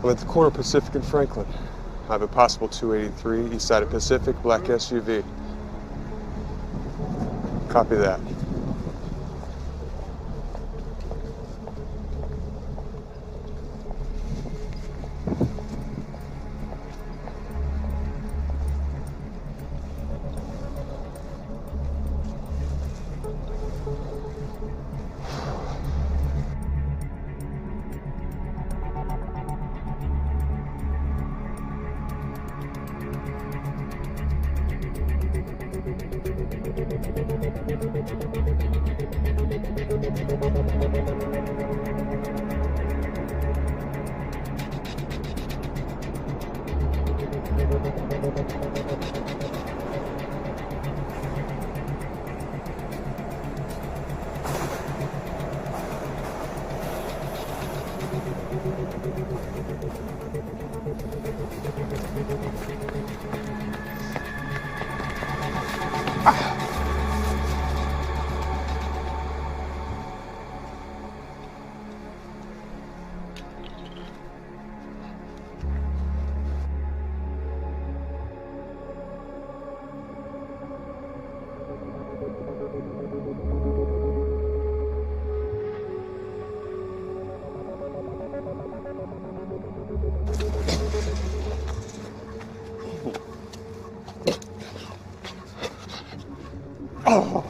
I'm at the corner of Pacific and Franklin. I have a possible 283, east side of Pacific, black SUV. Copy that. Oh.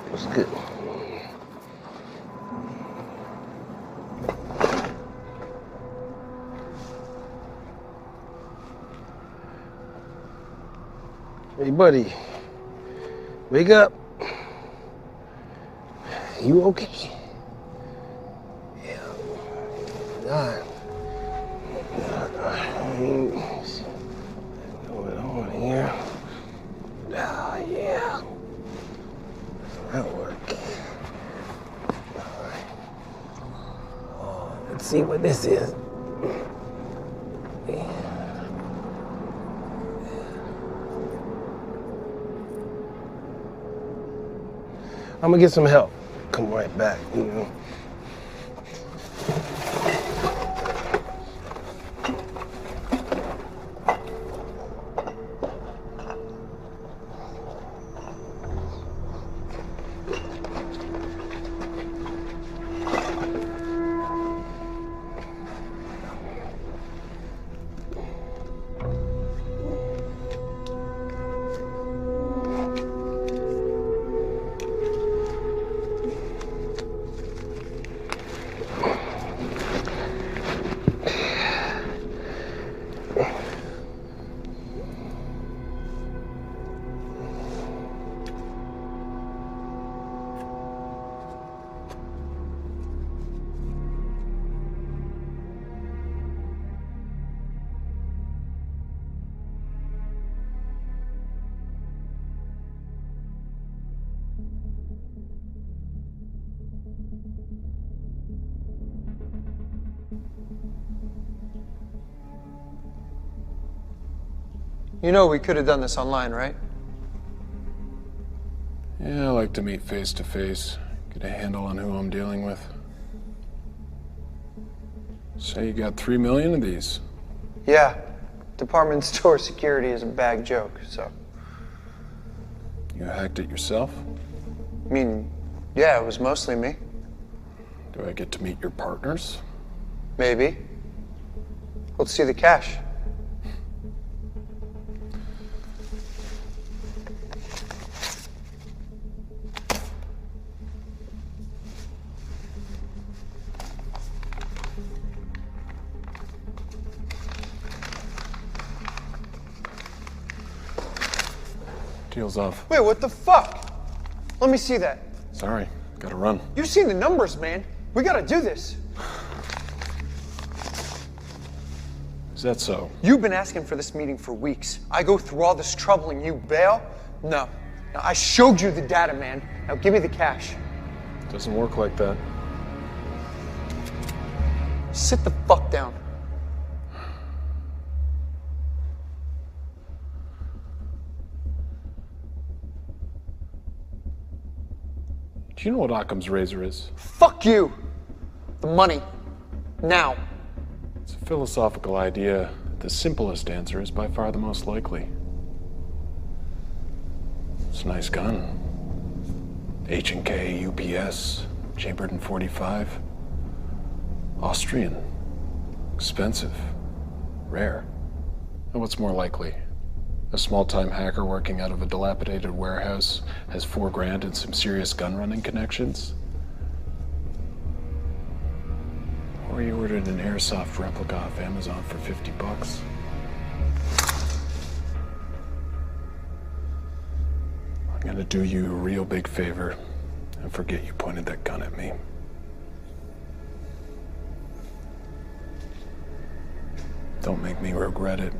What's good? Hey, buddy. Wake up. You okay? Yeah. God. What's going on here? Oh, yeah. That'll work. All right. Oh, let's see what this is. Yeah. I'm gonna get some help. Come right back, you know. You know we could have done this online, right? Yeah, I like to meet face to face, get a handle on who I'm dealing with. Say you got 3 million of these. Yeah. Department store security is a bad joke, so. You hacked it yourself? I mean, yeah, it was mostly me. Do I get to meet your partners? Maybe. Let's see the cash. Deal's off. Wait, what the fuck? Let me see that. Sorry, gotta run. You've seen the numbers, man. We gotta do this. Is that so? You've been asking for this meeting for weeks. I go through all this trouble and you bail? No. Now, I showed you the data, man. Now give me the cash. Doesn't work like that. Sit the fuck down. Do you know what Occam's razor is? Fuck you. The money. Now. It's a philosophical idea. The simplest answer is by far the most likely. It's a nice gun. H&K, UPS, chambered in .45. Austrian. Expensive. Rare. And what's more likely? A small-time hacker working out of a dilapidated warehouse has $4 grand and some serious gun-running connections? Or you ordered an airsoft replica off Amazon for $50. I'm gonna do you a real big favor and forget you pointed that gun at me. Don't make me regret it.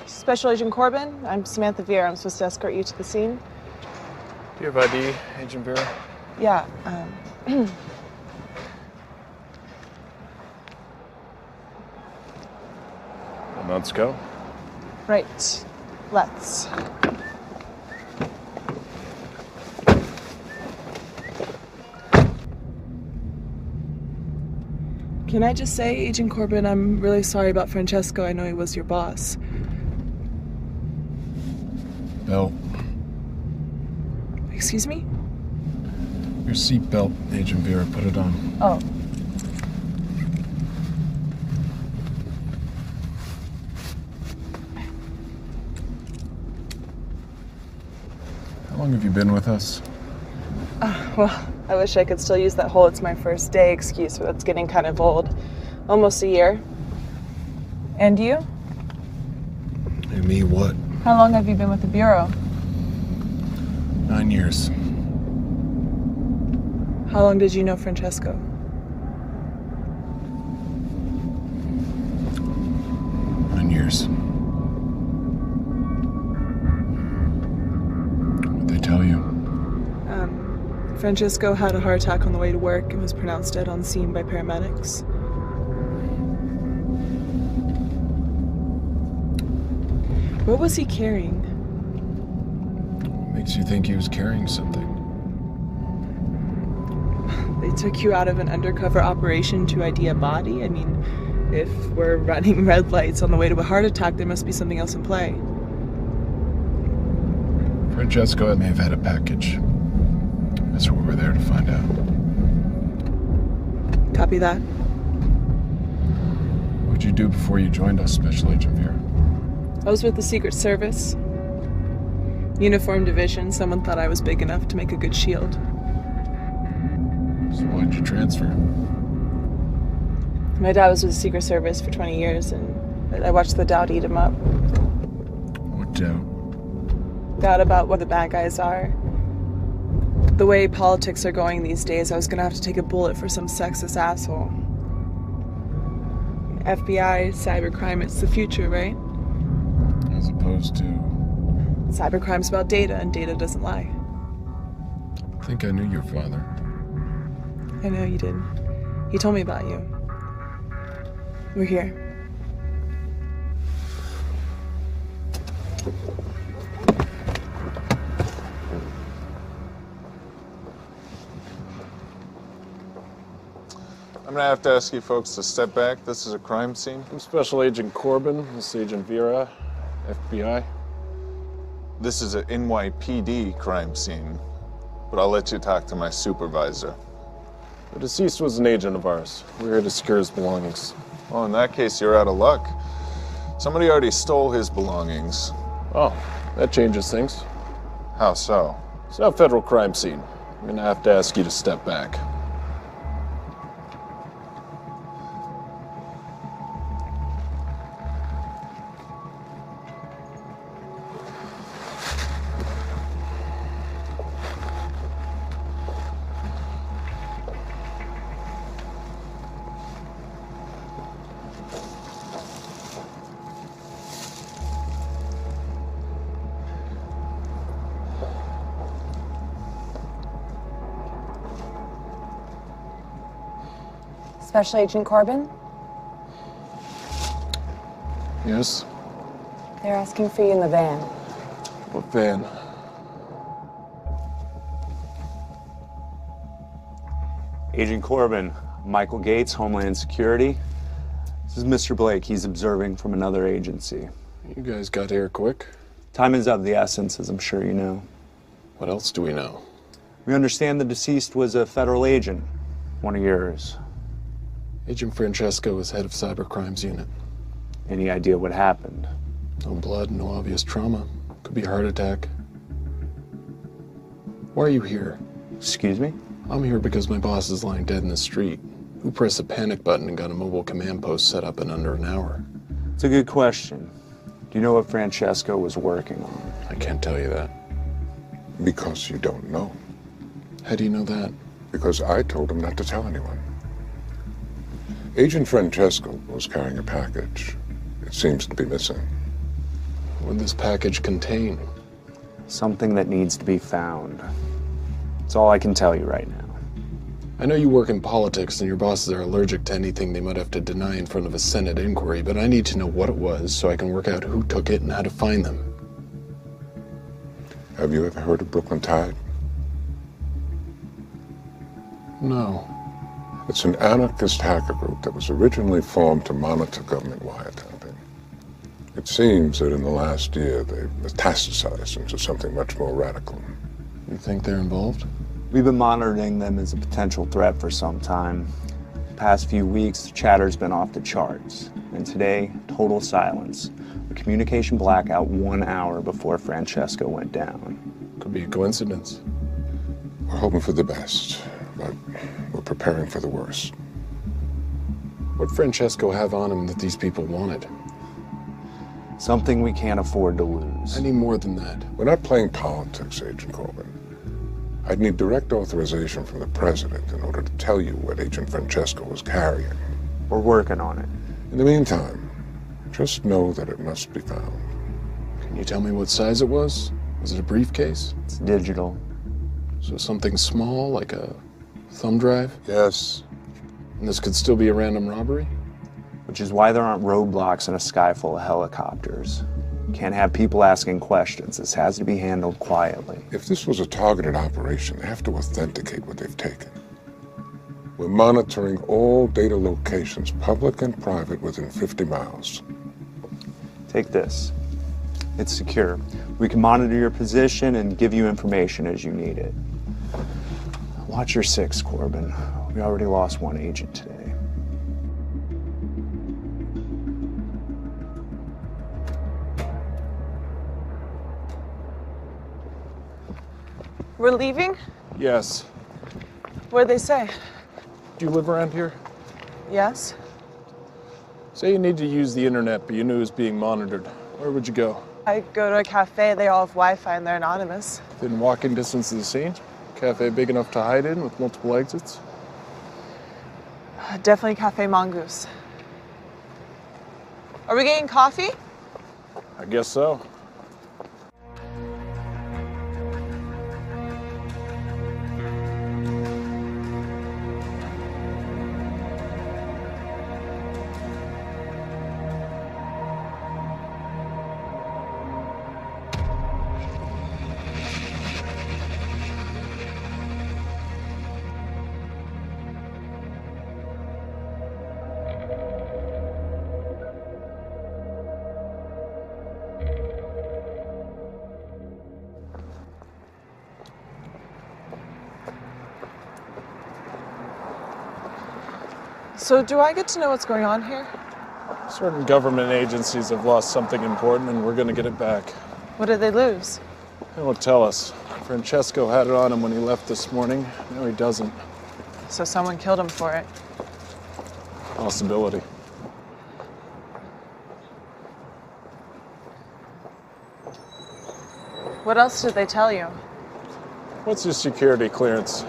Special Agent Corbin, I'm Samantha Vera. I'm supposed to escort you to the scene. Do you have ID, Agent Vera? Yeah, Then let's go. right. Let's. Can I just say, Agent Corbin, I'm really sorry about Francesco. I know he was your boss. Belt. Excuse me? Your seatbelt, Agent Vera. Put it on. Oh. How long have you been with us? Well, I wish I could still use that whole "it's my first day" excuse, but that's getting kind of old. Almost a year. And you? And me what? How long have you been with the Bureau? 9 years. How long did you know Francesco? 9 years. What'd they tell you? Francesco had a heart attack on the way to work and was pronounced dead on scene by paramedics. What was he carrying? What makes you think he was carrying something? They took you out of an undercover operation to ID a body? I mean, if we're running red lights on the way to a heart attack, there must be something else in play. Francesco may have had a package. That's what we're there to find out. Copy that. What'd you do before you joined us, Special Agent Vera? I was with the Secret Service. Uniform Division. Someone thought I was big enough to make a good shield. So why'd you transfer? My dad was with the Secret Service for 20 years, and I watched the Dowd eat him up. What doubt. Doubt about what the bad guys are. The way politics are going these days, I was gonna have to take a bullet for some sexist asshole. FBI, cybercrime, it's the future, right? As opposed to... Cybercrime's about data, and data doesn't lie. I think I knew your father. I know you did. He told me about you. We're here. I'm gonna have to ask you folks to step back. This is a crime scene. I'm Special Agent Corbin. This is Agent Vera, FBI. This is an NYPD crime scene, but I'll let you talk to my supervisor. The deceased was an agent of ours. We're here to secure his belongings. Well, in that case, you're out of luck. Somebody already stole his belongings. Oh, that changes things. How so? It's not a federal crime scene. I'm gonna have to ask you to step back. Special Agent Corbin? Yes? They're asking for you in the van. What van? Agent Corbin, Michael Gates, Homeland Security. This is Mr. Blake. He's observing from another agency. You guys got here quick. Time is of the essence, as I'm sure you know. What else do we know? We understand the deceased was a federal agent, one of yours. Agent Francesco was head of Cybercrimes Unit. Any idea what happened? No blood, no obvious trauma. Could be a heart attack. Why are you here? Excuse me? I'm here because my boss is lying dead in the street. Who pressed a panic button and got a mobile command post set up in under an hour? It's a good question. Do you know what Francesco was working on? I can't tell you that. Because you don't know. How do you know that? Because I told him not to tell anyone. Agent Francesco was carrying a package. It seems to be missing. What would this package contain? Something that needs to be found. That's all I can tell you right now. I know you work in politics and your bosses are allergic to anything they might have to deny in front of a Senate inquiry, but I need to know what it was so I can work out who took it and how to find them. Have you ever heard of Brooklyn Tide? No. It's an anarchist hacker group that was originally formed to monitor government wiretapping. It seems that in the last year they've metastasized into something much more radical. You think they're involved? We've been monitoring them as a potential threat for some time. The past few weeks, the chatter's been off the charts. And today, total silence. A communication blackout 1 hour before Francesco went down. Could be a coincidence. We're hoping for the best, but we're preparing for the worst. What'd Francesco have on him that these people wanted? Something we can't afford to lose. I need more than that. We're not playing politics, Agent Corbin. I'd need direct authorization from the president in order to tell you what Agent Francesco was carrying. We're working on it. In the meantime, just know that it must be found. Can you tell me what size it was? Was it a briefcase? It's digital. So something small, like a thumb drive? Yes. And this could still be a random robbery? Which is why there aren't roadblocks in a sky full of helicopters. Can't have people asking questions. This has to be handled quietly. If this was a targeted operation, they have to authenticate what they've taken. We're monitoring all data locations, public and private, within 50 miles. Take this. It's secure. We can monitor your position and give you information as you need it. Watch your six, Corbin. We already lost one agent today. We're leaving? Yes. What'd they say? Do you live around here? Yes? Say you need to use the internet, but you knew it was being monitored. Where would you go? I go to a cafe, they all have Wi-Fi and they're anonymous. Within walking distance of the scene? Cafe big enough to hide in with multiple exits? Definitely Cafe Mongoose. Are we getting coffee? I guess so. So do I get to know what's going on here? Certain government agencies have lost something important and we're gonna get it back. What did they lose? They won't tell us. Francesco had it on him when he left this morning. Now he doesn't. So someone killed him for it. Possibility. What else did they tell you? What's your security clearance?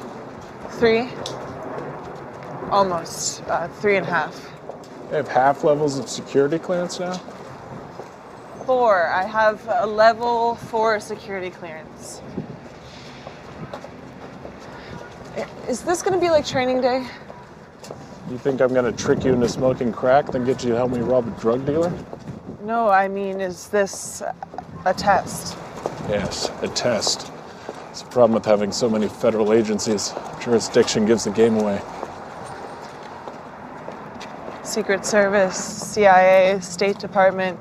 3? Almost. 3.5. They have half levels of security clearance now? 4. I have a level 4 security clearance. Is this gonna be like training day? You think I'm gonna trick you into smoking crack, then get you to help me rob a drug dealer? No, I mean, is this a test? Yes, a test. It's a problem with having so many federal agencies. Jurisdiction gives the game away. Secret Service, CIA, State Department,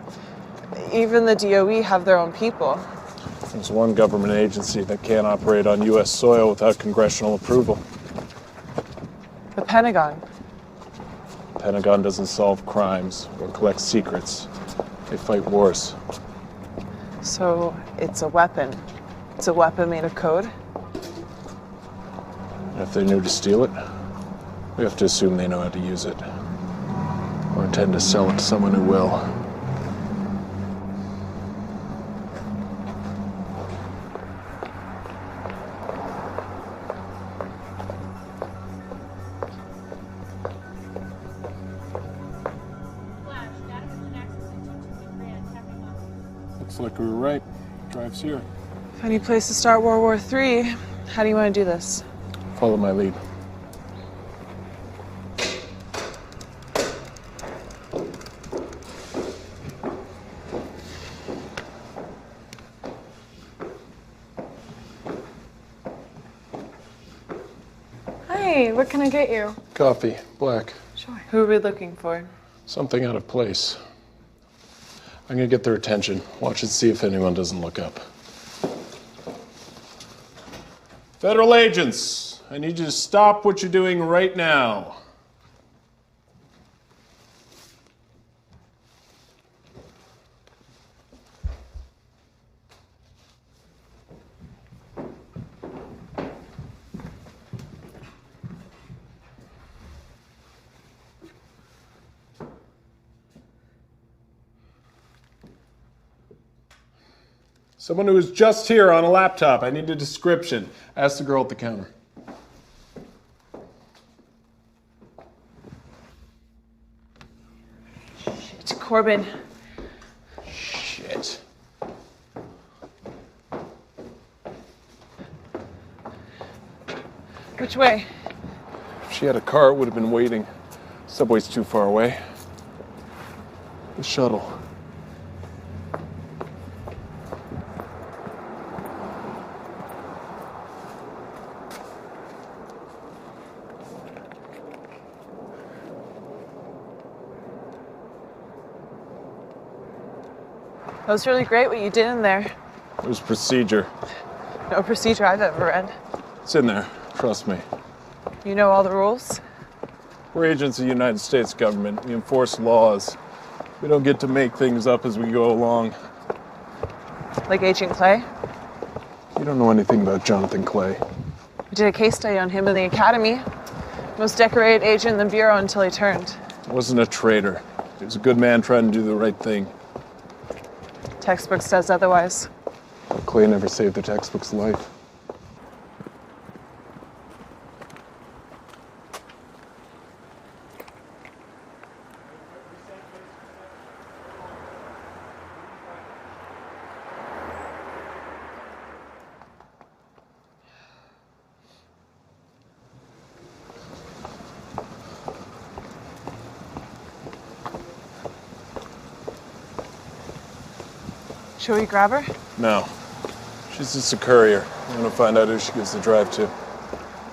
even the DOE have their own people. There's one government agency that can't operate on U.S. soil without congressional approval. The Pentagon. The Pentagon doesn't solve crimes or collect secrets. They fight wars. So it's a weapon. It's a weapon made of code? And if they knew to steal it, we have to assume they know how to use it. Or intend to sell it to someone who will. Looks like we were right. Drive's here. Funny place to start World War III. How do you want to do this? Follow my lead. Hey, what can I get you? Coffee, black. Sure. Who are we looking for? Something out of place. I'm gonna get their attention. Watch and see if anyone doesn't look up. Federal agents, I need you to stop what you're doing right now. Someone who was just here on a laptop. I need a description. Ask the girl at the counter. It's Corbin. Shit. Which way? If she had a car, it would have been waiting. Subway's too far away. The shuttle. That was really great what you did in there. It was procedure. No procedure I've ever read. It's in there. Trust me. You know all the rules? We're agents of the United States government. We enforce laws. We don't get to make things up as we go along. Like Agent Clay? You don't know anything about Jonathan Clay. We did a case study on him in the academy. Most decorated agent in the Bureau until he turned. He wasn't a traitor. He was a good man trying to do the right thing. Textbook says otherwise. Clay never saved the textbook's life. Should we grab her? No. She's just a courier. I'm gonna find out who she gives the drive to.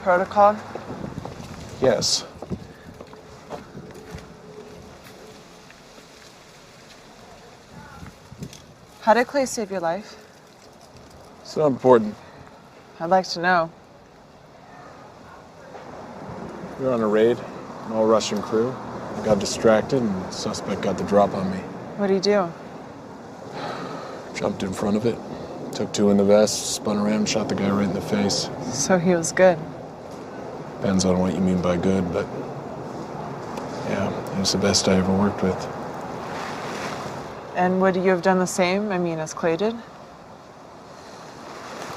Protocol? Yes. How did Clay save your life? It's not important. I'd like to know. We were on a raid, an all-Russian crew. I got distracted and the suspect got the drop on me. What do you do? Jumped in front of it, took two in the vest, spun around and shot the guy right in the face. So he was good. Depends on what you mean by good, but yeah, he was the best I ever worked with. And would you have done the same, as Clay did?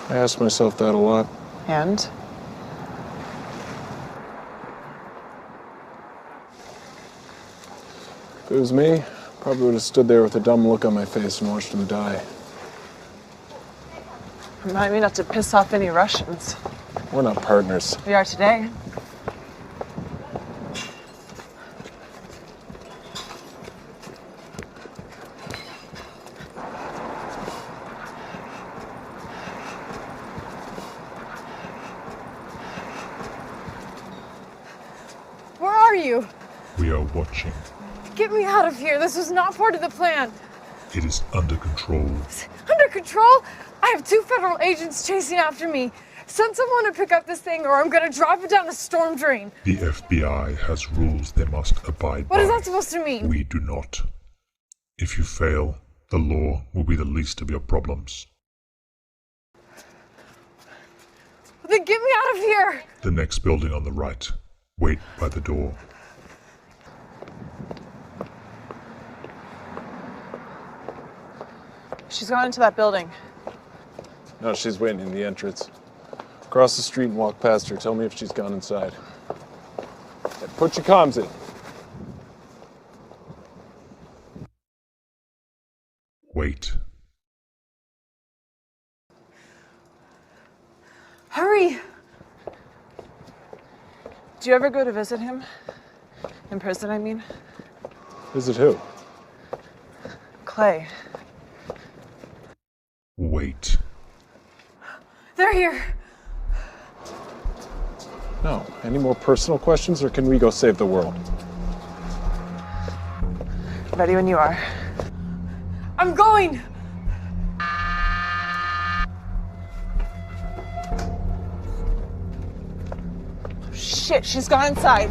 I asked myself that a lot. And? If it was me, probably would have stood there with a dumb look on my face and watched him die. Remind me not to piss off any Russians. We're not partners. We are today. Where are you? We are watching. Get me out of here. This was not part of the plan. It is under control. Under control? I have 2 federal agents chasing after me. Send someone to pick up this thing or I'm gonna drop it down a storm drain. The FBI has rules they must abide by. What is that supposed to mean? We do not. If you fail, the law will be the least of your problems. Then get me out of here! The next building on the right. Wait by the door. She's gone into that building. No, she's waiting in the entrance. Cross the street and walk past her. Tell me if she's gone inside. Hey, put your comms in. Wait. Hurry! Do you ever go to visit him? In prison, I mean? Visit who? Clay. Wait. They're here. No. Any more personal questions, or can we go save the world? Ready when you are. I'm going! Shit, she's gone inside.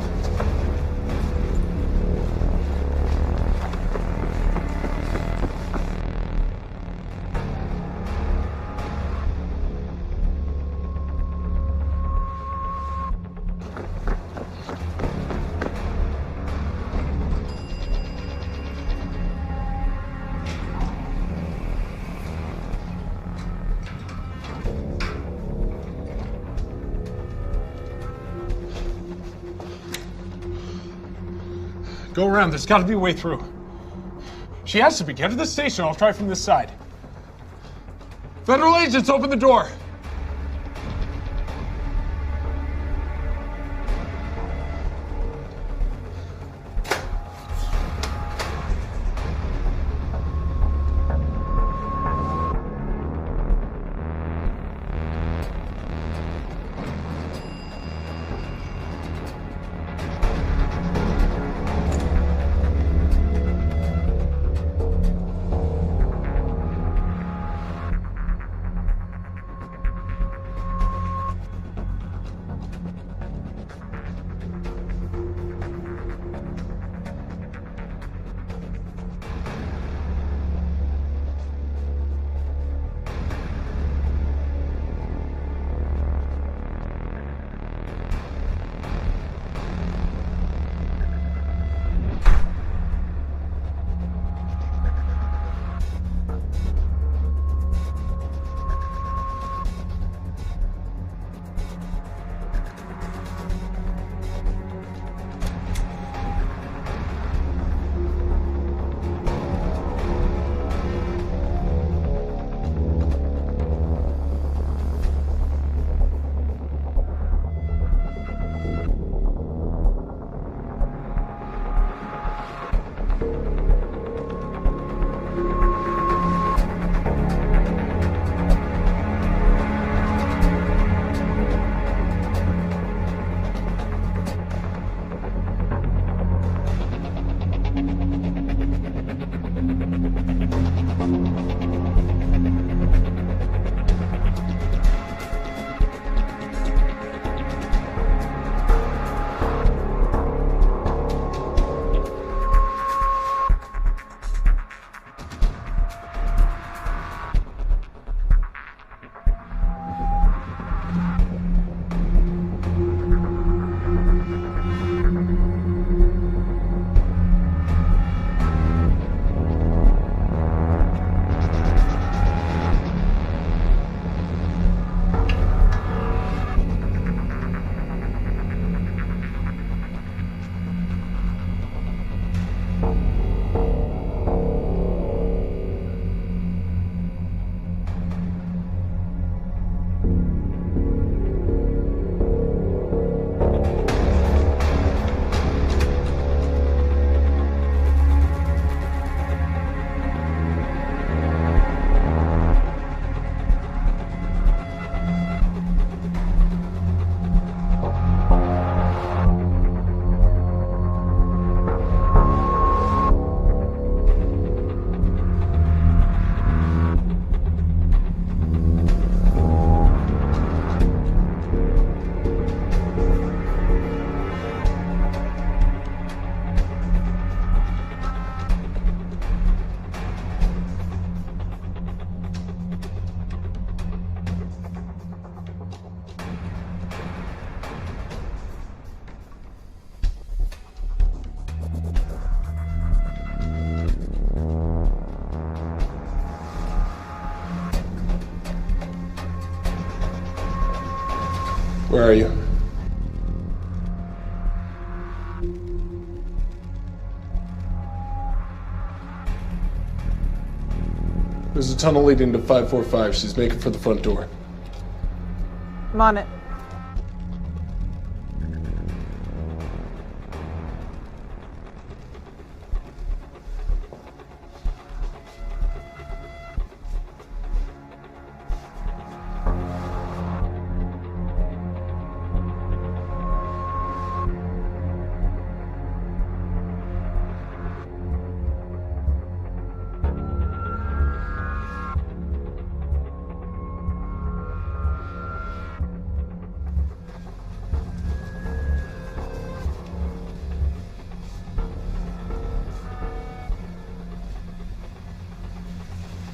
Go around. There's got to be a way through. She has to be. Get to the station. I'll try from this side. Federal agents, open the door. Where are you? There's a tunnel leading to 545. She's making for the front door. I'm on it.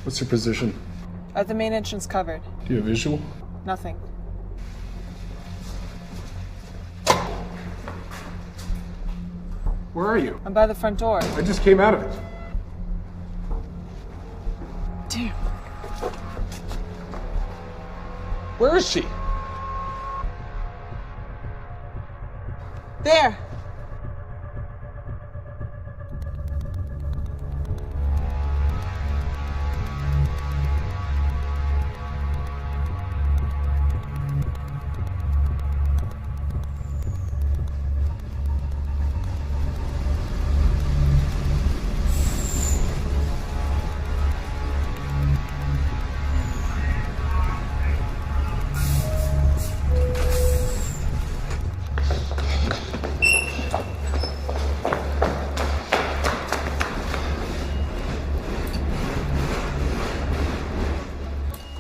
What's your position? At the main entrance covered. Do you have visual? Nothing. Where are you? I'm by the front door. I just came out of it. Damn. Where is she? There.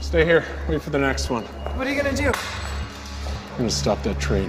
Stay here. Wait for the next one. What are you gonna do? I'm gonna stop that train.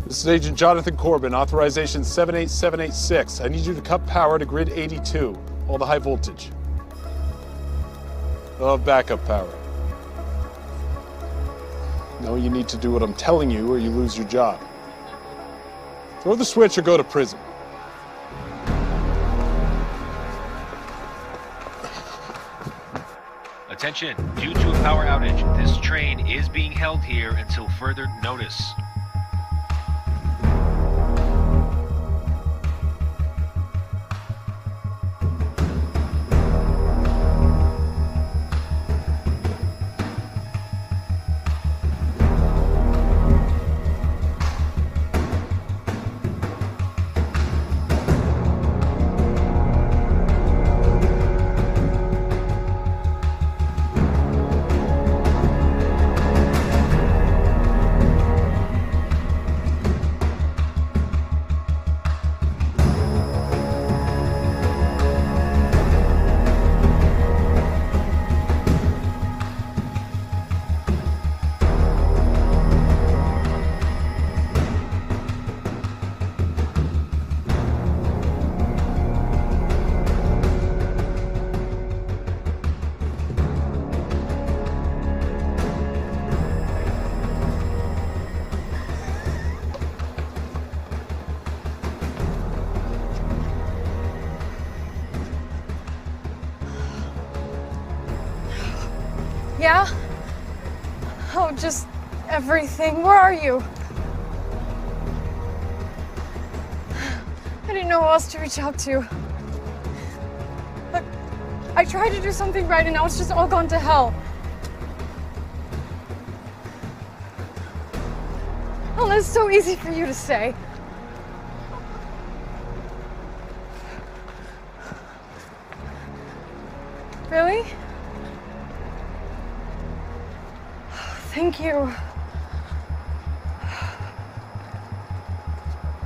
This is Agent Jonathan Corbin, authorization 78786. I need you to cut power to grid 82, all the high voltage. They'll have backup power. No, you need to do what I'm telling you or you lose your job. Throw the switch or go to prison. Attention, due to a power outage, this train is being held here until further notice. Yeah? Oh, just everything. Where are you? didn't know who else to reach out to. Look, I tried to do something right and now it's just all gone to hell. Oh, that's so easy for you to say. Really? Thank you.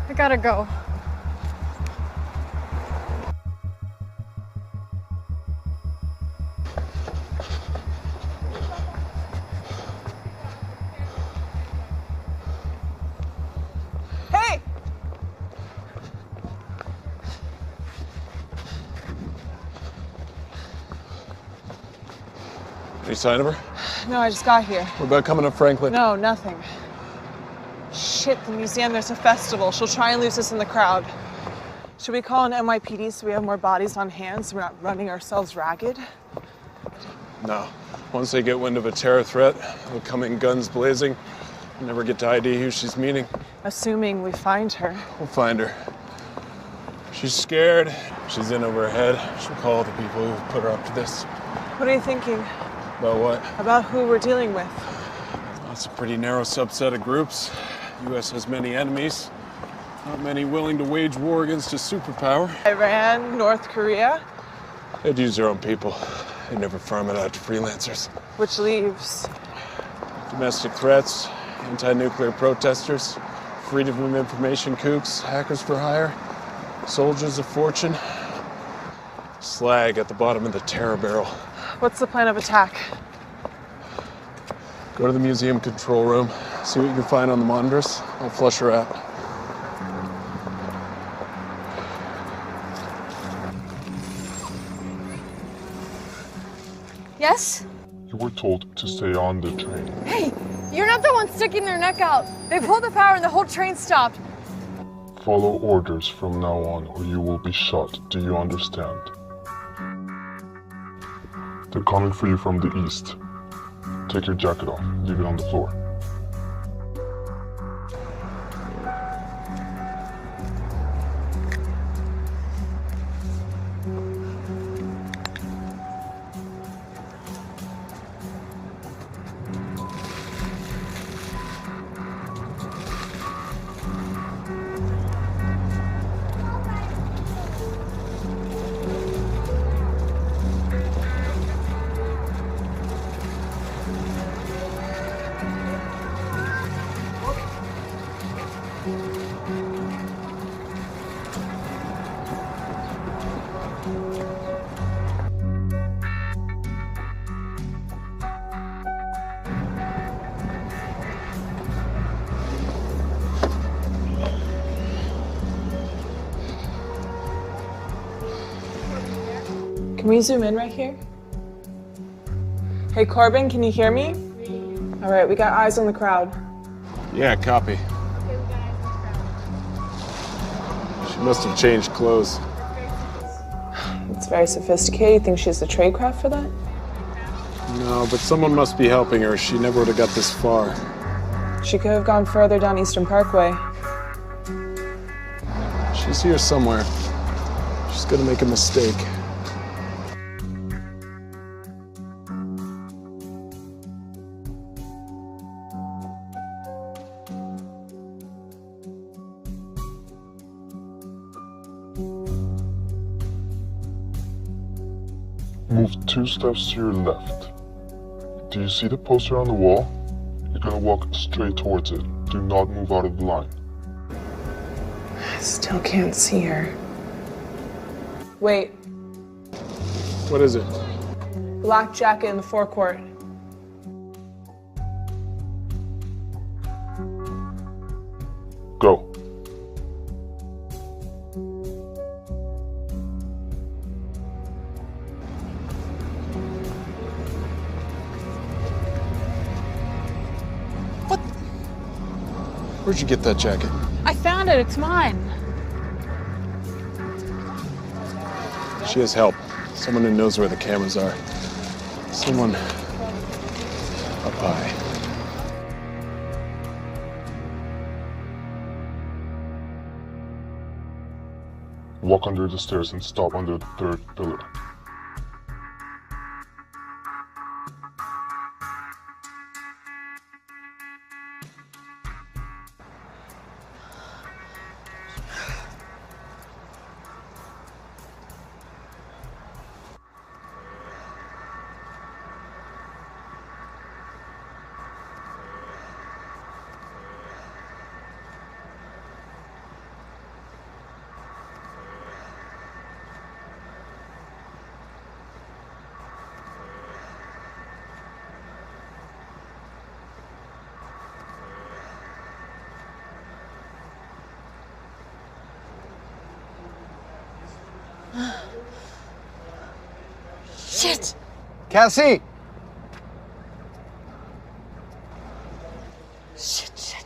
I gotta go. Hey! Any sign of her? No, I just got here. What about coming to Franklin? No, nothing. Shit, the museum, there's a festival. She'll try and lose us in the crowd. Should we call an NYPD so we have more bodies on hand so we're not running ourselves ragged? No. Once they get wind of a terror threat, they'll come in guns blazing. Never get to ID who she's meeting. Assuming we find her. We'll find her. She's scared. She's in over her head. She'll call the people who put her up to this. What are you thinking? About what? About who we're dealing with. That's a pretty narrow subset of groups. The U.S. has many enemies. Not many willing to wage war against a superpower. Iran, North Korea. They'd use their own people. They never farm it out to freelancers. Which leaves Domestic threats, anti-nuclear protesters, freedom of information kooks, hackers for hire, soldiers of fortune. Slag at the bottom of the terror barrel. What's the plan of attack? Go to the museum control room, see what you can find on the monitors. I'll flush her out. Yes? You were told to stay on the train. Hey, you're not the one sticking their neck out. They pulled the power and the whole train stopped. Follow orders from now on or you will be shot. Do you understand? They're coming for you from the east. Take your jacket off. Leave it on the floor. Can we zoom in right here? Hey, Corbin, can you hear me? All right, we got eyes on the crowd. Yeah, copy. She must have changed clothes. It's very sophisticated. You think she has the tradecraft for that? No, but someone must be helping her. She never would have got this far. She could have gone further down Eastern Parkway. She's here somewhere. She's gonna make a mistake. Move 2 steps to your left. Do you see the poster on the wall? You're gonna walk straight towards it. Do not move out of the line. I still can't see her. Wait, What is it? black jacket in the forecourt. Go. Where'd you get that jacket? I found it. It's mine. She has help. Someone who knows where the cameras are. Someone up high. Walk under the stairs and stop under the third pillar. Shit! Cassie! Shit.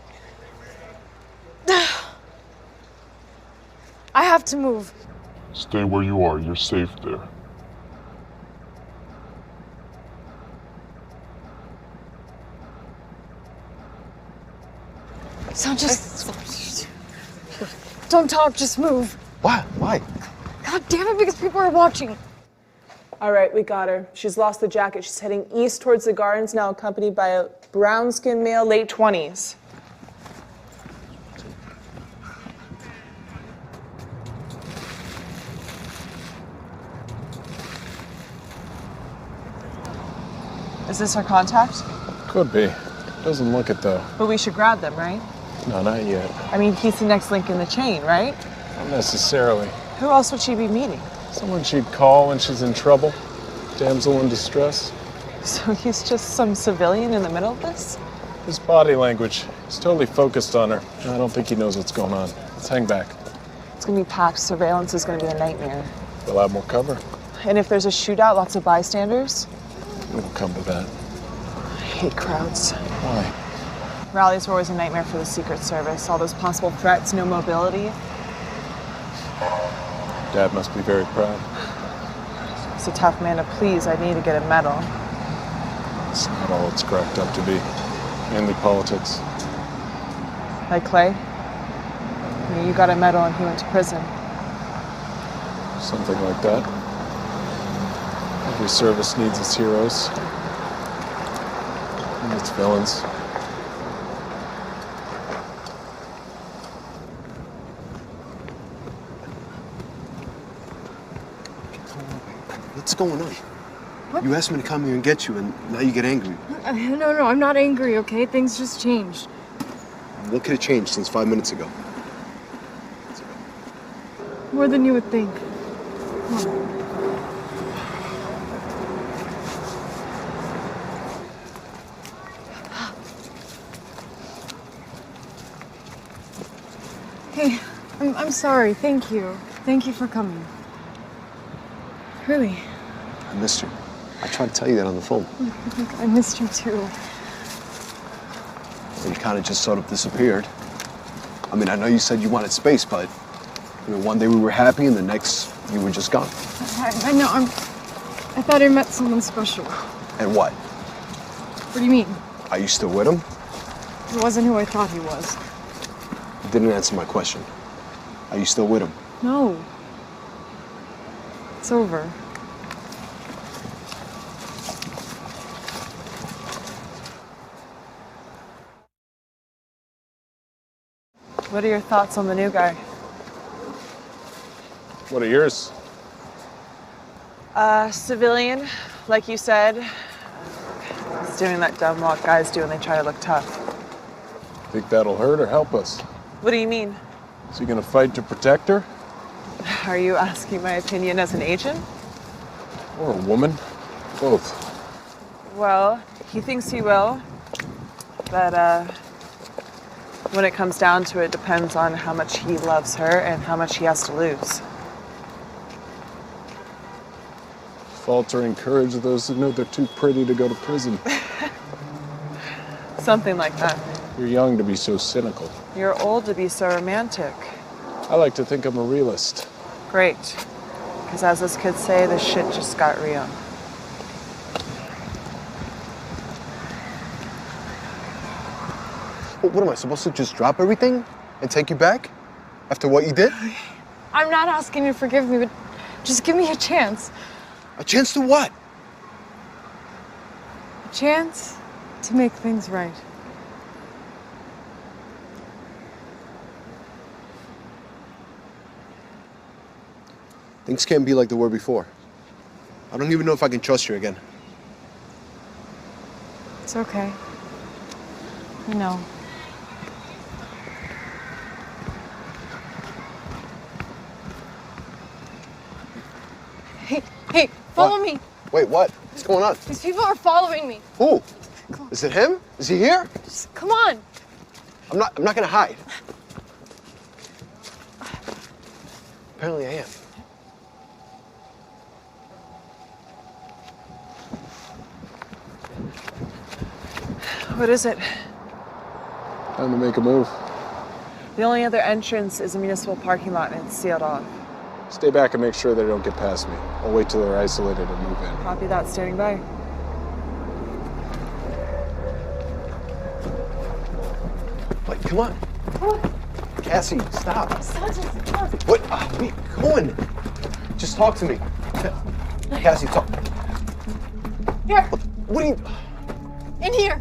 I have to move. Stay where you are, you're safe there. So just... Don't talk, just move. Why? Why? God damn it, because people are watching. All right, we got her. She's lost the jacket. She's heading east towards the gardens, now accompanied by a brown-skinned male, late 20s. Is this our contact? Could be. Doesn't look it, though. But we should grab them, right? No, not yet. I mean, he's the next link in the chain, right? Not necessarily. Who else would she be meeting? Someone she'd call when she's in trouble. Damsel in distress. So he's just some civilian in the middle of this? His body language. He's totally focused on her. I don't think he knows what's going on. Let's hang back. It's gonna be packed. Surveillance is gonna be a nightmare. We'll have more cover. And if there's a shootout, lots of bystanders? It'll come to that. I hate crowds. Why? Rallies were always a nightmare for the Secret Service. All those possible threats, no mobility. Dad must be very proud. He's a tough man to please. I need to get a medal. It's not all it's cracked up to be. Mainly politics. Like Clay? I mean, you got a medal and he went to prison. Something like that. Every service needs its heroes. And its villains. What's going on? What? You asked me to come here and get you, and now you get angry. No, I'm not angry, okay? Things just changed. What could have changed since 5 minutes ago? More than you would think. Come on. Hey, I'm sorry. Thank you. Thank you for coming. Really? I missed you. I tried to tell you that on the phone. I missed you too. You kind of just sort of disappeared. I mean, I know you said you wanted space, but one day we were happy and the next you were just gone. I know, I thought I met someone special. And what? What do you mean? Are you still with him? He wasn't who I thought he was. You didn't answer my question. Are you still with him? No. It's over. What are your thoughts on the new guy? What are yours? Civilian, like you said. He's doing that dumb walk guys do when they try to look tough. Think that'll hurt or help us? What do you mean? Is he gonna fight to protect her? Are you asking my opinion as an agent? Or a woman? Both. Well, he thinks he will. But, when it comes down to it, depends on how much he loves her and how much he has to lose. Faltering courage of those who know they're too pretty to go to prison. Something like that. You're young to be so cynical. You're old to be so romantic. I like to think I'm a realist. Great. Because as those kids say, the shit just got real. What am I supposed to just drop everything and take you back? After what you did? I'm not asking you to forgive me, but just give me a chance. A chance to what? A chance to make things right. Things can't be like they were before. I don't even know if I can trust you again. It's okay. I know. Hey, follow me. Wait, what? What's going on? These people are following me. Who? Is it him? Is he here? Just come on. I'm not gonna hide. Apparently I am. What is it? Time to make a move. The only other entrance is a municipal parking lot and it's sealed off. Stay back and make sure they don't get past me. I'll wait till they're isolated and move in. Copy that, standing by. Wait, come on. Cassie, stop. Sanchez, What? Where you going? Just talk to me. Cassie, talk. Here, What are you... in here.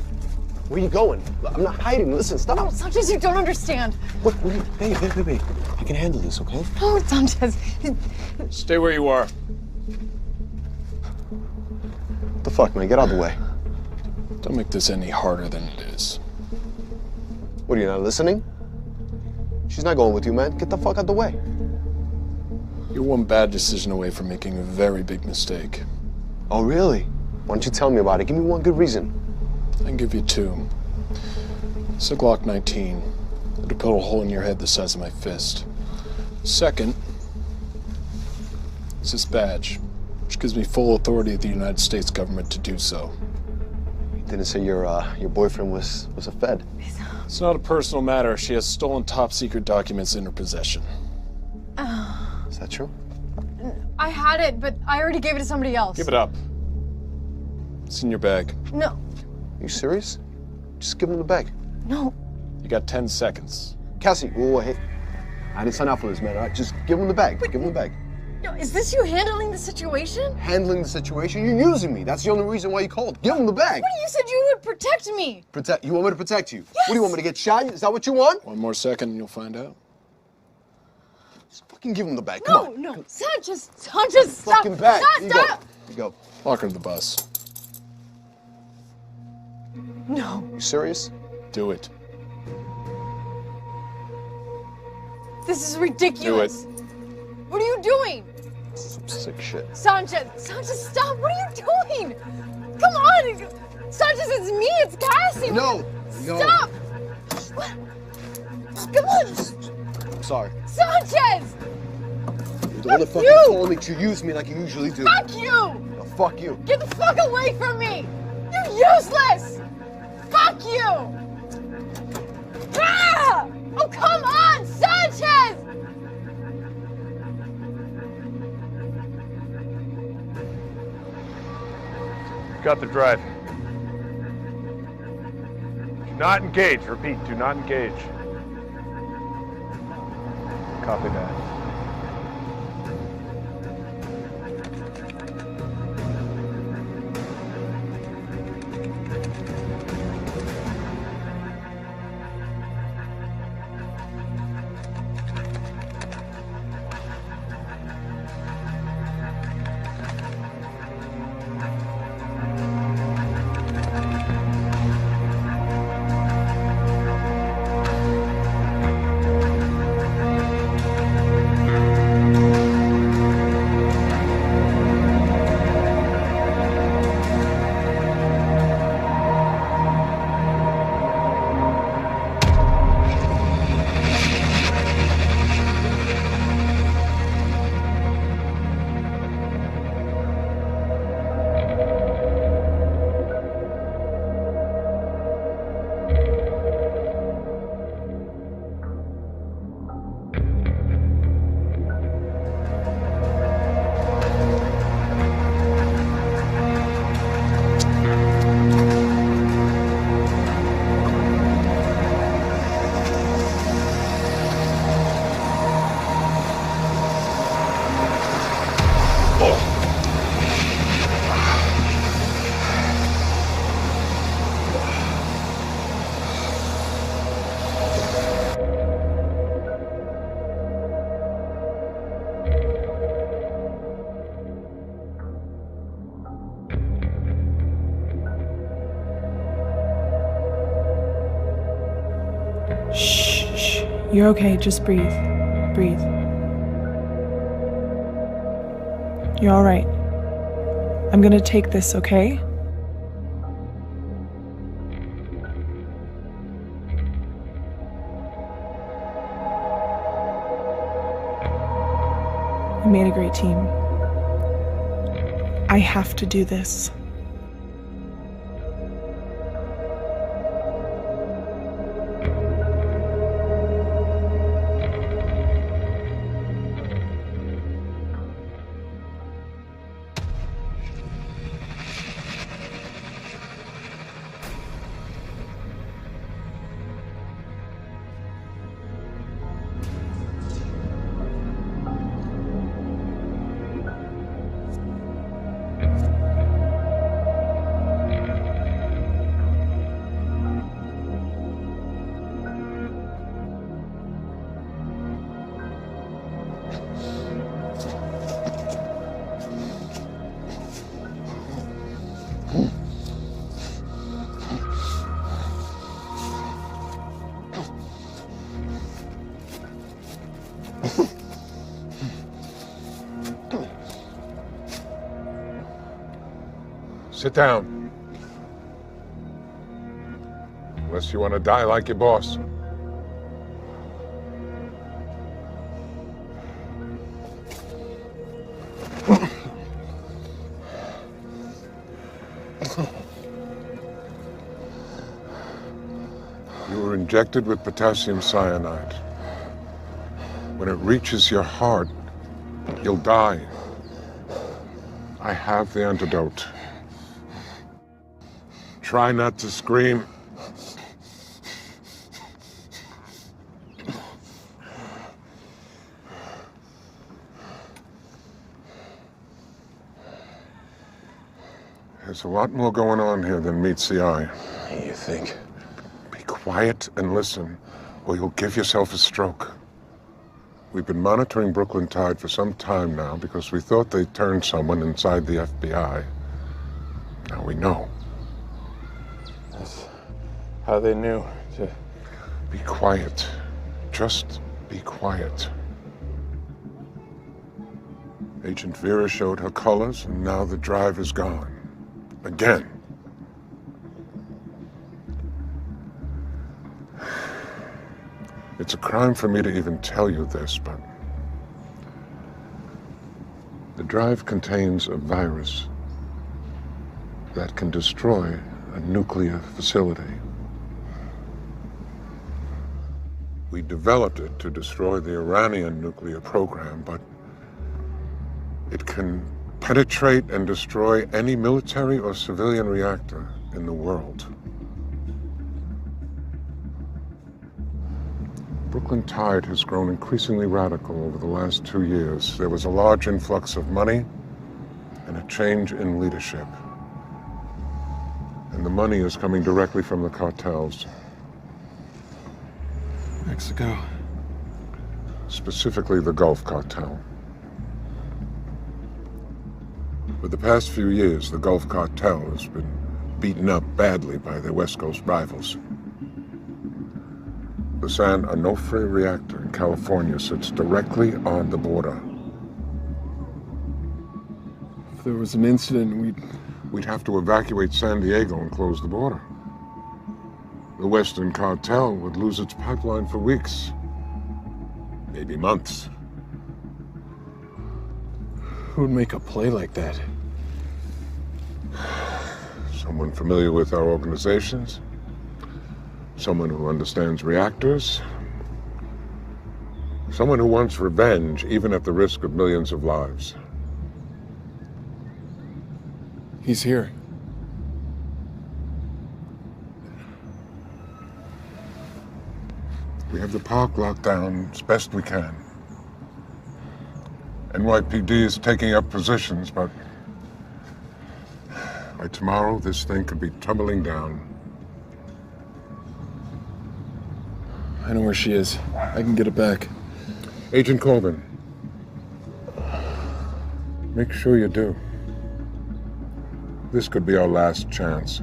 Where are you going? I'm not hiding. Listen, stop. No, Sanchez, you don't understand. What are you... Babe. I can handle this, okay? No, Sanchez. Stay where you are. What the fuck, man? Get out of the way. Don't make this any harder than it is. What, are you not listening? She's not going with you, man. Get the fuck out the way. You're one bad decision away from making a very big mistake. Oh, really? Why don't you tell me about it? Give me one good reason. I can give you two. It's a Glock 19. It'll put a hole in your head the size of my fist. Second, is this badge, which gives me full authority of the United States government to do so. You didn't say your boyfriend was a Fed. It's not a personal matter. She has stolen top secret documents in her possession. Is that true? I had it, but I already gave it to somebody else. Give it up. It's in your bag. No, You serious? Just give him the bag. no. You got 10 seconds. Cassie, whoa, hey. I didn't sign up for this, man. All right, just give him the bag. Give him the bag. No, is this you handling the situation? Handling the situation, you're using me. That's the only reason why you called. Give him the bag. What, you said you would protect me. Protect. You want me to protect you? Yes. What do you want me to get shot? Is that what you want? One more second and you'll find out. Just fucking give him the bag. Come on. No, Sanchez, stop. Fucking bag. Stop, Here you go. stop. Here you go. Lock her to the bus. No. You serious? Do it. This is ridiculous. Do What are you doing? Some sick shit. Sanchez, stop. What are you doing? Come on. Sanchez, it's me. It's Cassie. No. Stop. What? Come on. I'm sorry. Sanchez. You're the one that fucking you. told me to use me like you usually do. Fuck you. No, fuck you. Get the fuck away from me. You're useless. Fuck you. Ah! Oh, come on, Sanchez. Got the drive. Do not engage. Repeat, do not engage. Copy that. You're okay, just breathe. Breathe. You're all right. I'm gonna take this, okay? We made a great team. I have to do this. Sit down. Unless you want to die like your boss. You were injected with potassium cyanide. When it reaches your heart, you'll die. I have the antidote. Try not to scream. There's a lot more going on here than meets the eye. You think? Be quiet and listen, or you'll give yourself a stroke. We've been monitoring Brooklyn Tide for some time now because we thought they turned someone inside the FBI. Now we know. That's how they knew to... Be quiet. Just be quiet. Agent Vera showed her colors, and now the drive is gone. Again. It's a crime for me to even tell you this, but the drive contains a virus that can destroy a nuclear facility. We developed it to destroy the Iranian nuclear program, but it can penetrate and destroy any military or civilian reactor in the world. Brooklyn Tide has grown increasingly radical over the last 2 years. There was a large influx of money and a change in leadership. And the money is coming directly from the cartels. Mexico. Specifically the Gulf Cartel. For the past few years, the Gulf Cartel has been beaten up badly by their West Coast rivals. The San Onofre reactor in California sits directly on the border. If there was an incident, we'd have to evacuate San Diego and close the border. The Western Cartel would lose its pipeline for weeks, maybe months. Who'd make a play like that? Someone familiar with our organizations, someone who understands reactors, someone who wants revenge even at the risk of millions of lives. He's here. We have the park locked down as best we can. NYPD is taking up positions, but by tomorrow, this thing could be tumbling down. I know where she is. I can get it back. Agent Colvin, make sure you do. This could be our last chance.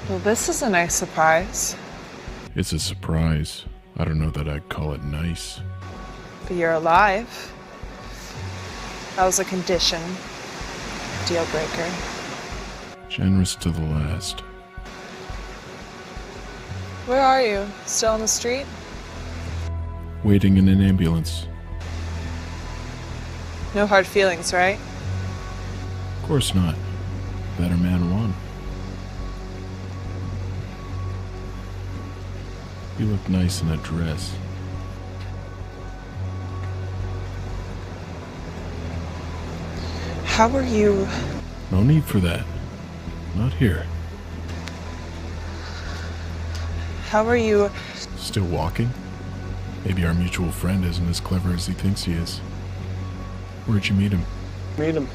Well, this is a nice surprise. It's a surprise. I don't know that I'd call it nice. But you're alive. That was a condition. Deal breaker. Generous to the last. Where are you? Still on the street? Waiting in an ambulance. No hard feelings, right? Of course not. Better man won. You look nice in a dress. How are you? No need for that. Not here. How are you? Still walking? Maybe our mutual friend isn't as clever as he thinks he is. Where'd you meet him? Meet him.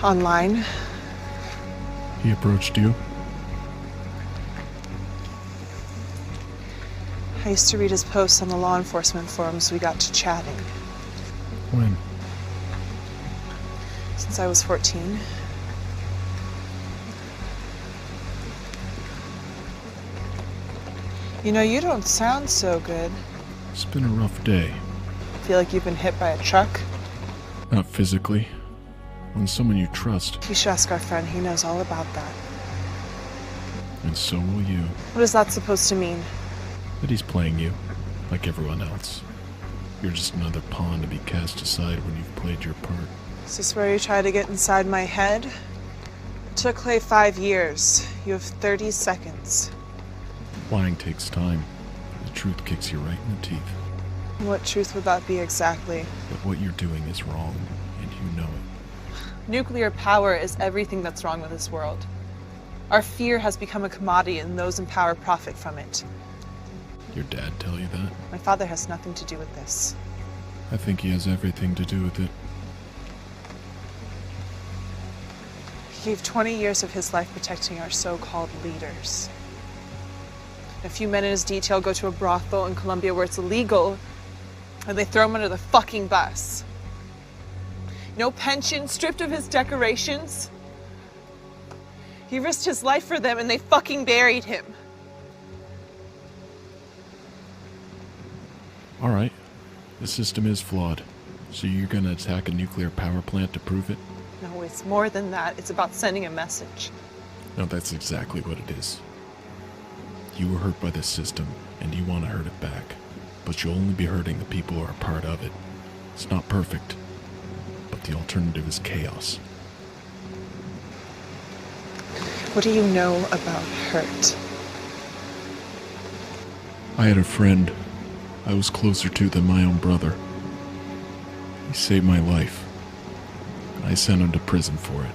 Online. He approached you? I used to read his posts on the law enforcement forums. We got to chatting. When? Since I was 14. You know, you don't sound so good. It's been a rough day. Feel like you've been hit by a truck? Not physically. When someone you trust. You should ask our friend. He knows all about that. And so will you. What is that supposed to mean? That he's playing you, like everyone else. You're just another pawn to be cast aside when you've played your part. Is this where you try to get inside my head? It took Clay 5 years. You have 30 seconds. Lying takes time. The truth kicks you right in the teeth. What truth would that be exactly? That what you're doing is wrong, and you know it. Nuclear power is everything that's wrong with this world. Our fear has become a commodity, and those in power profit from it. Your dad tell you that? My father has nothing to do with this. I think he has everything to do with it. He gave 20 years of his life protecting our so-called leaders. A few men in his detail go to a brothel in Colombia where it's illegal, and they throw him under the fucking bus. No pension, stripped of his decorations. He risked his life for them, and they fucking buried him. All right. The system is flawed. So you're gonna attack a nuclear power plant to prove it? No, it's more than that. It's about sending a message. No, that's exactly what it is. You were hurt by this system, and you want to hurt it back. But you'll only be hurting the people who are part of it. It's not perfect, but the alternative is chaos. What do you know about hurt? I had a friend I was closer to than my own brother. He saved my life. I sent him to prison for it.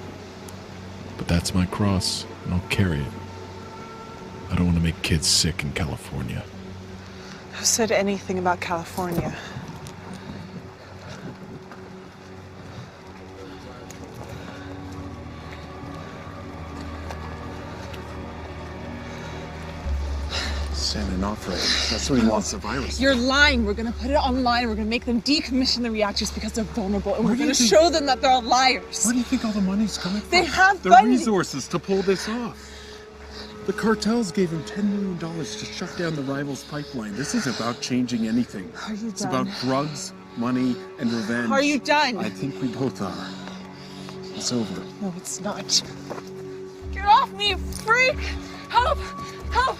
But that's my cross, and I'll carry it. I don't want to make kids sick in California. Who said anything about California? Send an offer. That's what he wants, the virus. You're lying. We're gonna put it online. We're gonna make them decommission the reactors because they're vulnerable, and we're gonna show them that they're all liars. Where do you think all the money's coming from? They have the funding. resources to pull this off. The cartels gave him $10 million to shut down the rivals' pipeline. This is about changing anything. Are you It's done? about drugs, money, and revenge. Are you done? I think we both are. It's over. No, it's not. Get off me, you freak! Help! Help!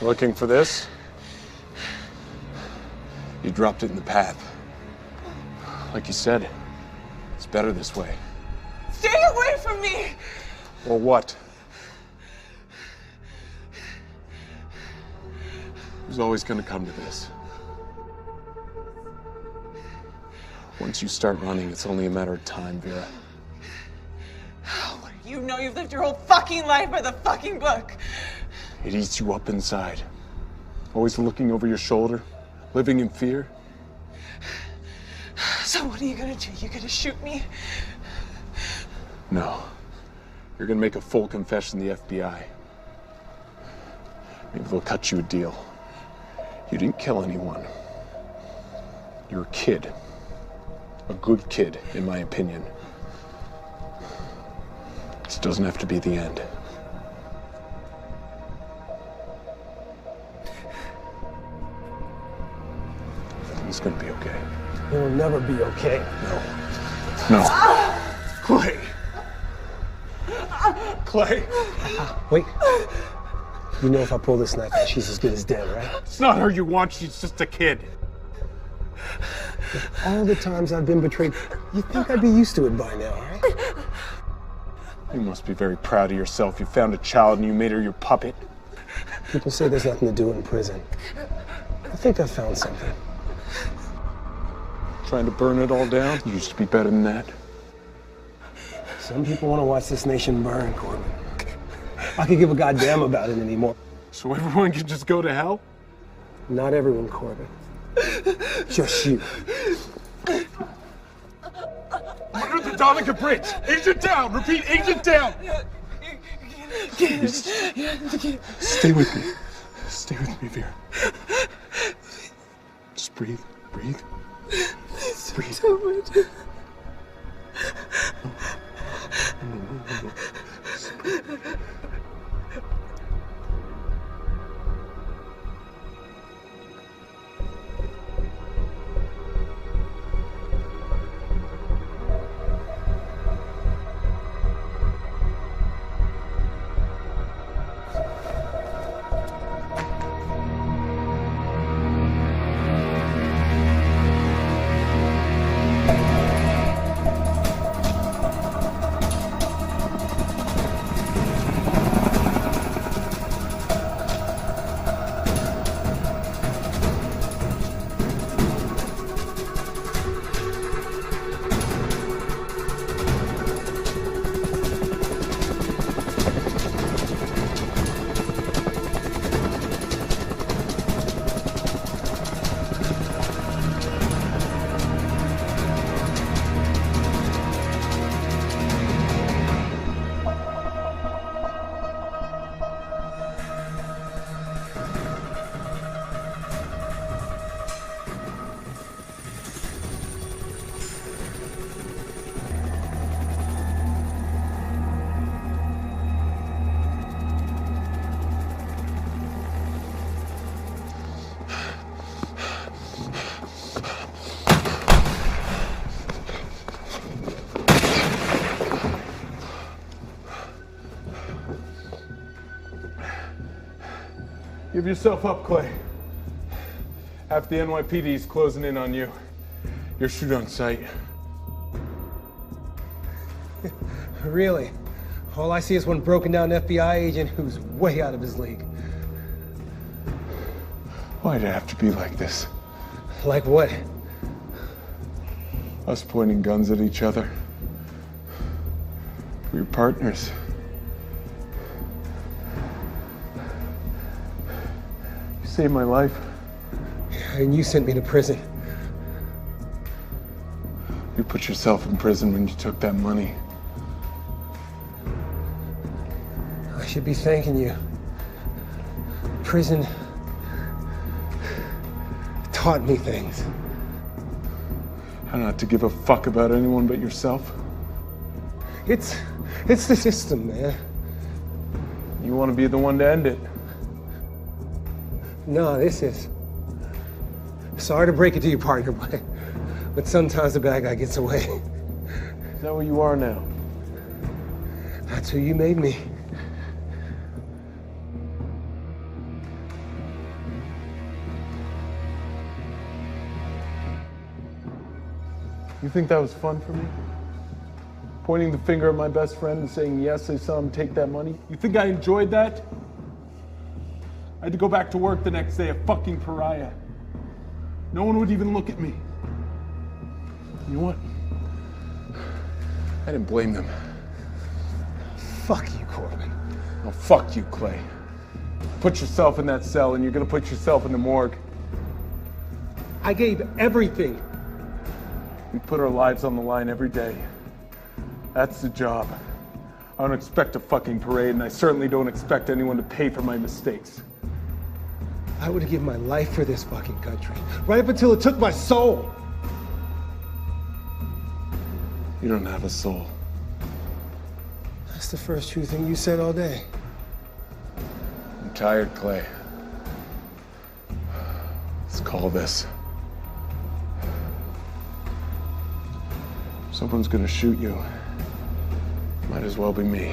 Looking for this? You dropped it in the path. Like you said, it's better this way. Stay away from me! Or what? It was always going to come to this. Once you start running, it's only a matter of time, Vera. You know you've lived your whole fucking life by the fucking book. It eats you up inside. Always looking over your shoulder, living in fear. So what are you gonna do? You gonna shoot me? No. You're gonna make a full confession to the FBI. Maybe they'll cut you a deal. You didn't kill anyone. You're a kid. A good kid, in my opinion. This doesn't have to be the end. Everything's gonna be okay. It'll never be okay. No. Clay! Clay! Wait. You know if I pull this knife out, she's as good as dead, right? It's not her you want, she's just a kid. All the times I've been betrayed, you'd think I'd be used to it by now, right? You must be very proud of yourself. You found a child and you made her your puppet. People say there's nothing to do in prison. I think I found something. Trying to burn it all down? You used to be better than that. Some people want to watch this nation burn, Corbin. I could give a goddamn about it anymore. So everyone can just go to hell? Not everyone, Corbin. Just you. Under the Donica Bridge! Agent down! Repeat, agent down! Stay with me. Stay with me, Vera. Just breathe. Breathe. Breathe. No. Just breathe. Give yourself up, Clay. Half the NYPD's closing in on you. You're shoot on sight. Really? All I see is one broken down FBI agent who's way out of his league. Why'd it have to be like this? Like what? Us pointing guns at each other. We're partners. You saved my life. And you sent me to prison. You put yourself in prison when you took that money. I should be thanking you. Prison taught me things. How not to give a fuck about anyone but yourself? It's the system, man. You want to be the one to end it. No, this is. Sorry to break it to you, partner, but sometimes the bad guy gets away. Is that what you are now? That's who you made me. You think that was fun for me? Pointing the finger at my best friend and saying, yes, I saw him take that money? You think I enjoyed that? I had to go back to work the next day, a fucking pariah. No one would even look at me. You know what? I didn't blame them. Fuck you, Corbin. Oh, fuck you, Clay. Put yourself in that cell and you're gonna put yourself in the morgue. I gave everything. We put our lives on the line every day. That's the job. I don't expect a fucking parade, and I certainly don't expect anyone to pay for my mistakes. I would have given my life for this fucking country, right up until it took my soul. You don't have a soul. That's the first true thing you said all day. I'm tired, Clay. Let's call this. Someone's gonna shoot you. Might as well be me.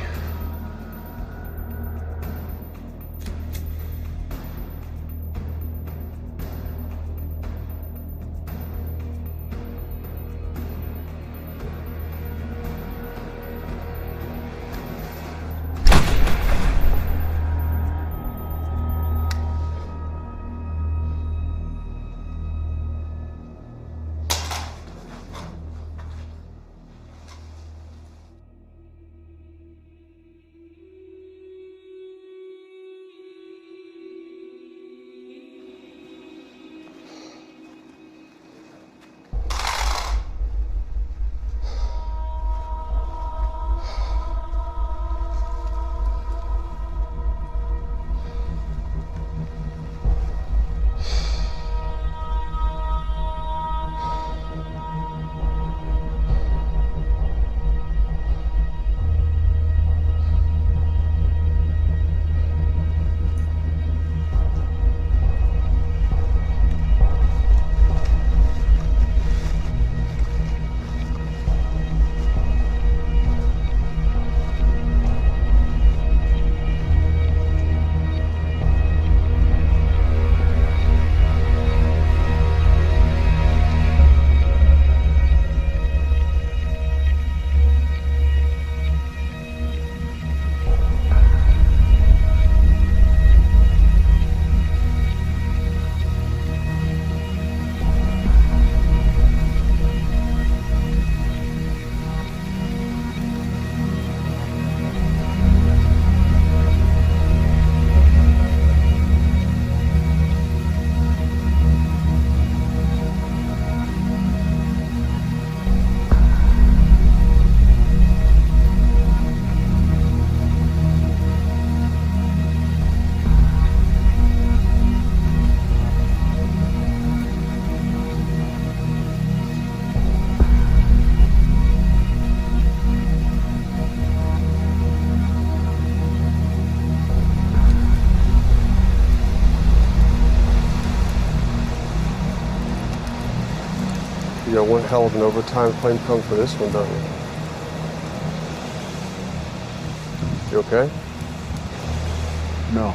You got one hell of an overtime claim coming for this one, don't you? You okay? No.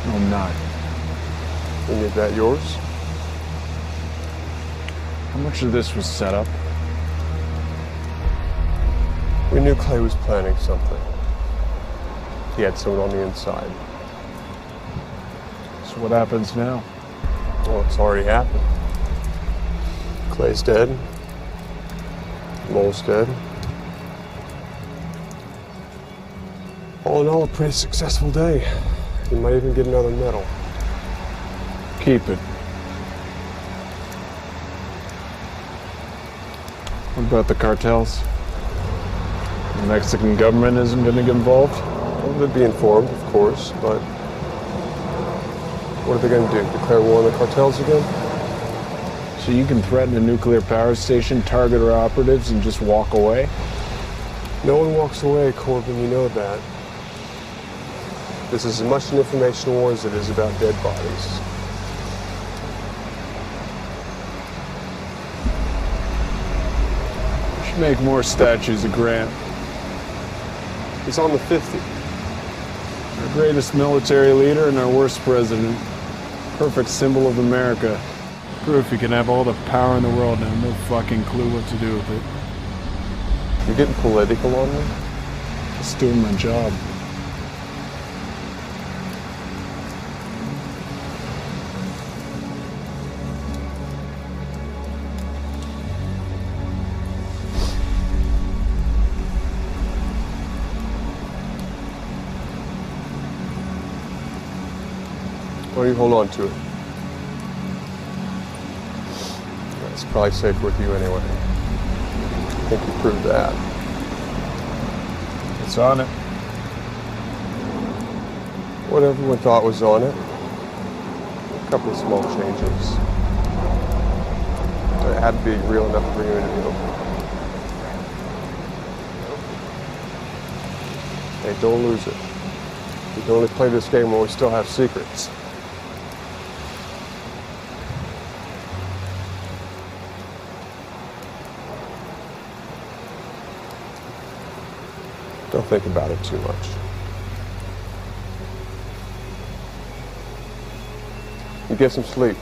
No, I'm not. And is that yours? How much of this was set up? We knew Clay was planning something. He had someone on the inside. So what happens now? Well, it's already happened. Clay's dead. Mole's dead. All in all, a pretty successful day. You might even get another medal. Keep it. What about the cartels? The Mexican government isn't going to get involved? Well, they'd be informed, of course, but what are they going to do? Declare war on the cartels again? So you can threaten a nuclear power station, target our operatives, and just walk away? No one walks away, Corbin, you know that. This is as much an information war as it is about dead bodies. We should make more statues of Grant. He's on the 50. Our greatest military leader and our worst president. Perfect symbol of America. Proof you can have all the power in the world and have no fucking clue what to do with it. You're getting political on me? Just doing my job. Why don't you hold on to it? It's probably safe with you anyway. I think you proved that. It's on it. What everyone thought was on it. A couple of small changes. It had to be real enough to bring you into the open. Hey, don't lose it. We can only play this game when we still have secrets. Don't think about it too much. You get some sleep.